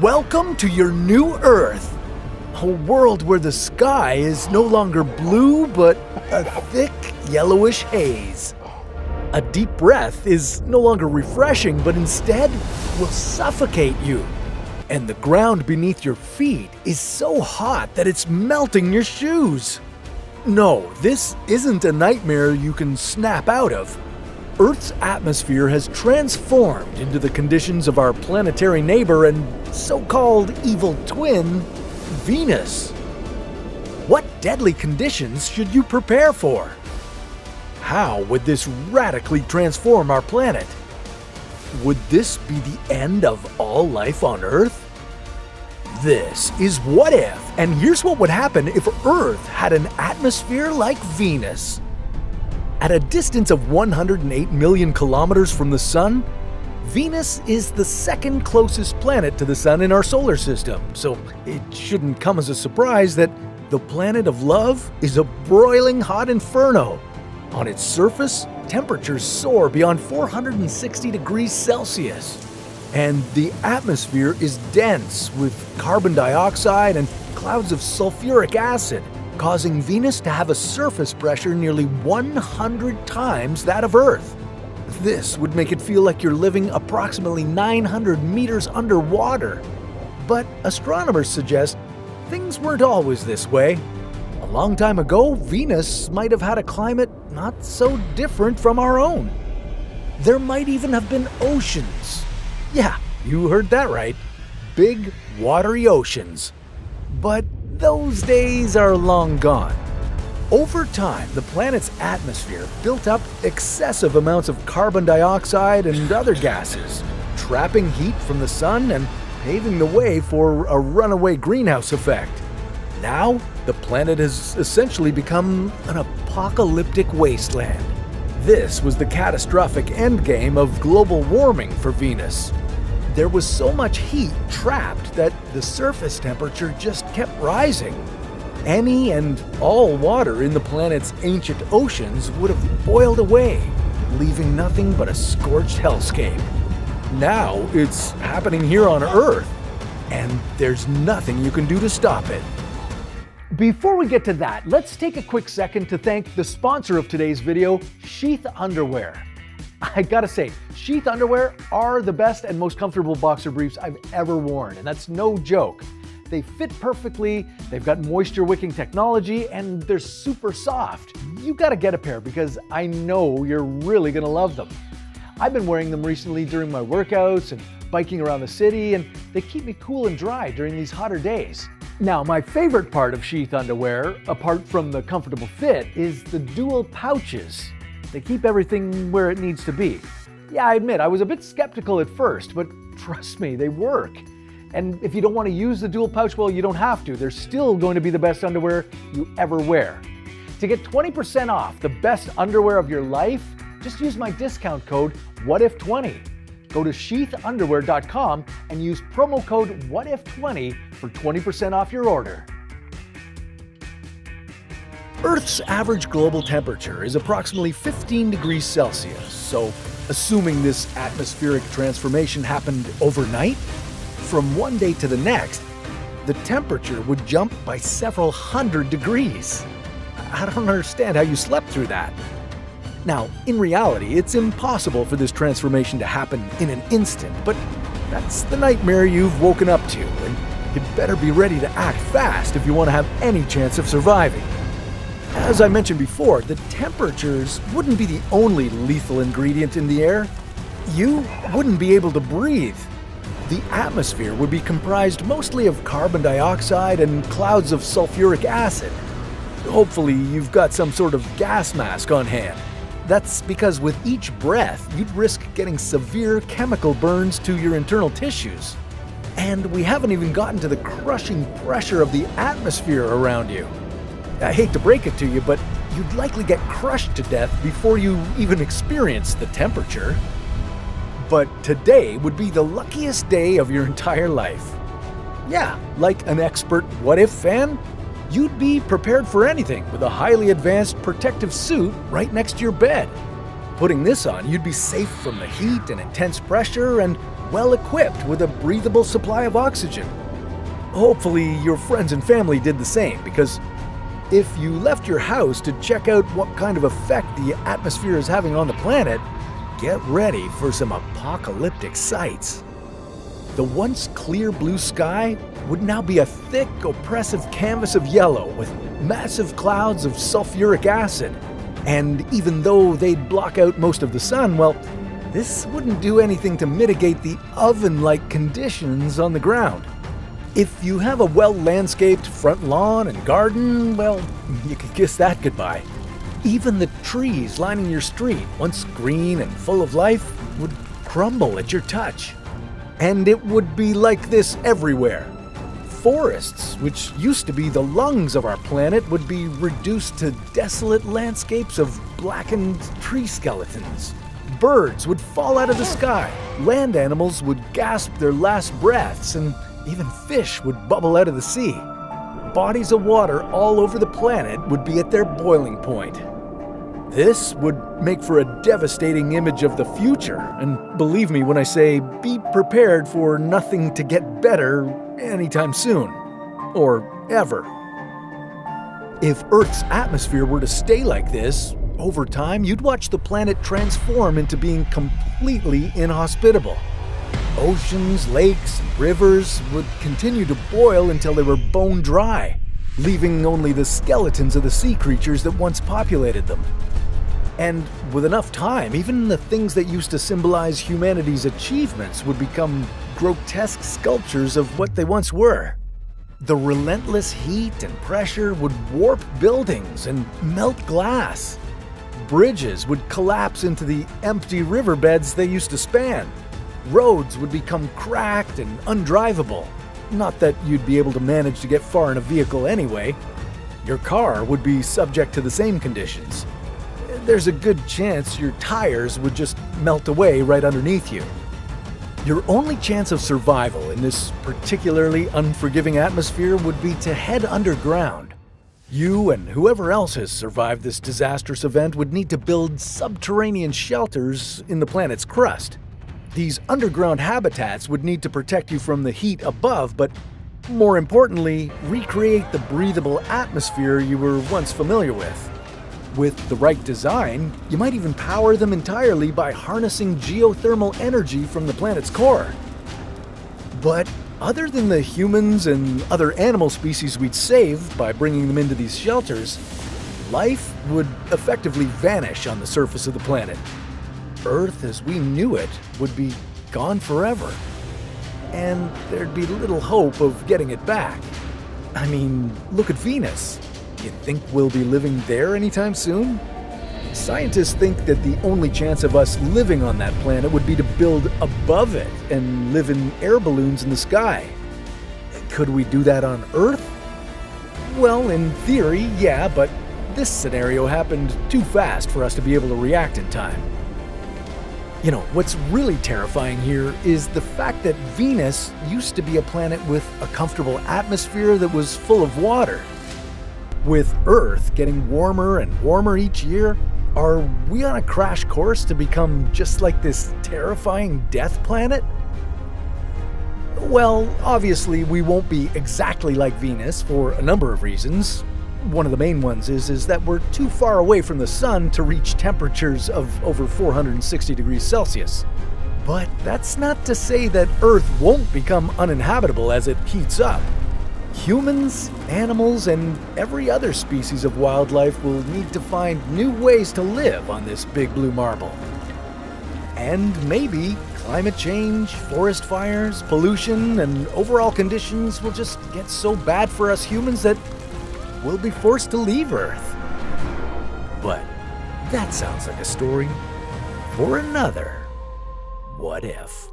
Welcome to your new Earth, a world where the sky is no longer blue but a thick yellowish haze. A deep breath is no longer refreshing but instead will suffocate you. And the ground beneath your feet is so hot that it's melting your shoes. No, this isn't a nightmare you can snap out of. Earth's atmosphere has transformed into the conditions of our planetary neighbor and so-called evil twin, Venus. What deadly conditions should you prepare for? How would this radically transform our planet? Would this be the end of all life on Earth? This is What If, and here's what would happen if Earth had an atmosphere like Venus. At a distance of 108 million kilometers from the Sun, Venus is the second closest planet to the Sun in our solar system, so it shouldn't come as a surprise that the planet of love is a broiling hot inferno. On its surface, temperatures soar beyond 460 degrees Celsius, and the atmosphere is dense with carbon dioxide and clouds of sulfuric acid, causing Venus to have a surface pressure nearly 100 times that of Earth. This would make it feel like you're living approximately 900 meters underwater. But astronomers suggest things weren't always this way. A long time ago, Venus might have had a climate not so different from our own. There might even have been oceans. Yeah, you heard that right. Big, watery oceans. But those days are long gone. Over time, the planet's atmosphere built up excessive amounts of carbon dioxide and other gases, trapping heat from the sun and paving the way for a runaway greenhouse effect. Now, the planet has essentially become an apocalyptic wasteland. This was the catastrophic endgame of global warming for Venus. There was so much heat trapped that the surface temperature just kept rising. Any and all water in the planet's ancient oceans would have boiled away, leaving nothing but a scorched hellscape. Now it's happening here on Earth, and there's nothing you can do to stop it. Before we get to that, let's take a quick second to thank the sponsor of today's video, Sheath Underwear. I gotta say, Sheath underwear are the best and most comfortable boxer briefs I've ever worn, and that's no joke. They fit perfectly, they've got moisture-wicking technology, and they're super soft. You gotta get a pair because I know you're really gonna love them. I've been wearing them recently during my workouts and biking around the city, and they keep me cool and dry during these hotter days. Now, my favorite part of Sheath underwear, apart from the comfortable fit, is the dual pouches. They keep everything where it needs to be. Yeah, I admit, I was a bit skeptical at first, but trust me, they work. And if you don't want to use the dual pouch, well, you don't have to. They're still going to be the best underwear you ever wear. To get 20% off the best underwear of your life, just use my discount code WHATIF20. Go to sheathunderwear.com and use promo code WHATIF20 for 20% off your order. Earth's average global temperature is approximately 15 degrees Celsius, so assuming this atmospheric transformation happened overnight, from one day to the next, the temperature would jump by several hundred degrees. I don't understand how you slept through that. Now, in reality, it's impossible for this transformation to happen in an instant, but that's the nightmare you've woken up to, and you'd better be ready to act fast if you want to have any chance of surviving. As I mentioned before, the temperatures wouldn't be the only lethal ingredient in the air. You wouldn't be able to breathe. The atmosphere would be comprised mostly of carbon dioxide and clouds of sulfuric acid. Hopefully, you've got some sort of gas mask on hand. That's because with each breath, you'd risk getting severe chemical burns to your internal tissues. And we haven't even gotten to the crushing pressure of the atmosphere around you. I hate to break it to you, but you'd likely get crushed to death before you even experience the temperature. But today would be the luckiest day of your entire life. Yeah, like an expert What If fan, you'd be prepared for anything with a highly advanced protective suit right next to your bed. Putting this on, you'd be safe from the heat and intense pressure and well equipped with a breathable supply of oxygen. Hopefully your friends and family did the same, because if you left your house to check out what kind of effect the atmosphere is having on the planet, get ready for some apocalyptic sights. The once clear blue sky would now be a thick, oppressive canvas of yellow with massive clouds of sulfuric acid. And even though they'd block out most of the sun, well, this wouldn't do anything to mitigate the oven-like conditions on the ground. If you have a well-landscaped front lawn and garden, well, you could kiss that goodbye. Even the trees lining your street, once green and full of life, would crumble at your touch. And it would be like this everywhere. Forests, which used to be the lungs of our planet, would be reduced to desolate landscapes of blackened tree skeletons. Birds would fall out of the sky, land animals would gasp their last breaths, and even fish would bubble out of the sea. Bodies of water all over the planet would be at their boiling point. This would make for a devastating image of the future, and believe me when I say be prepared for nothing to get better anytime soon, or ever. If Earth's atmosphere were to stay like this, over time you'd watch the planet transform into being completely inhospitable. Oceans, lakes, and rivers would continue to boil until they were bone dry, leaving only the skeletons of the sea creatures that once populated them. And with enough time, even the things that used to symbolize humanity's achievements would become grotesque sculptures of what they once were. The relentless heat and pressure would warp buildings and melt glass. Bridges would collapse into the empty riverbeds they used to span. Roads would become cracked and undrivable. Not that you'd be able to manage to get far in a vehicle anyway. Your car would be subject to the same conditions. There's a good chance your tires would just melt away right underneath you. Your only chance of survival in this particularly unforgiving atmosphere would be to head underground. You and whoever else has survived this disastrous event would need to build subterranean shelters in the planet's crust. These underground habitats would need to protect you from the heat above, but more importantly, recreate the breathable atmosphere you were once familiar with. With the right design, you might even power them entirely by harnessing geothermal energy from the planet's core. But other than the humans and other animal species we'd save by bringing them into these shelters, life would effectively vanish on the surface of the planet. Earth as we knew it would be gone forever. And there'd be little hope of getting it back. I mean, look at Venus. You think we'll be living there anytime soon? Scientists think that the only chance of us living on that planet would be to build above it and live in air balloons in the sky. Could we do that on Earth? Well, in theory, yeah, but this scenario happened too fast for us to be able to react in time. You know, what's really terrifying here is the fact that Venus used to be a planet with a comfortable atmosphere that was full of water. With Earth getting warmer and warmer each year, are we on a crash course to become just like this terrifying death planet? Well, obviously we won't be exactly like Venus for a number of reasons. One of the main ones is that we're too far away from the sun to reach temperatures of over 460 degrees Celsius. But that's not to say that Earth won't become uninhabitable as it heats up. Humans, animals, and every other species of wildlife will need to find new ways to live on this big blue marble. And maybe climate change, forest fires, pollution, and overall conditions will just get so bad for us humans that we'll be forced to leave Earth. But that sounds like a story for another What If.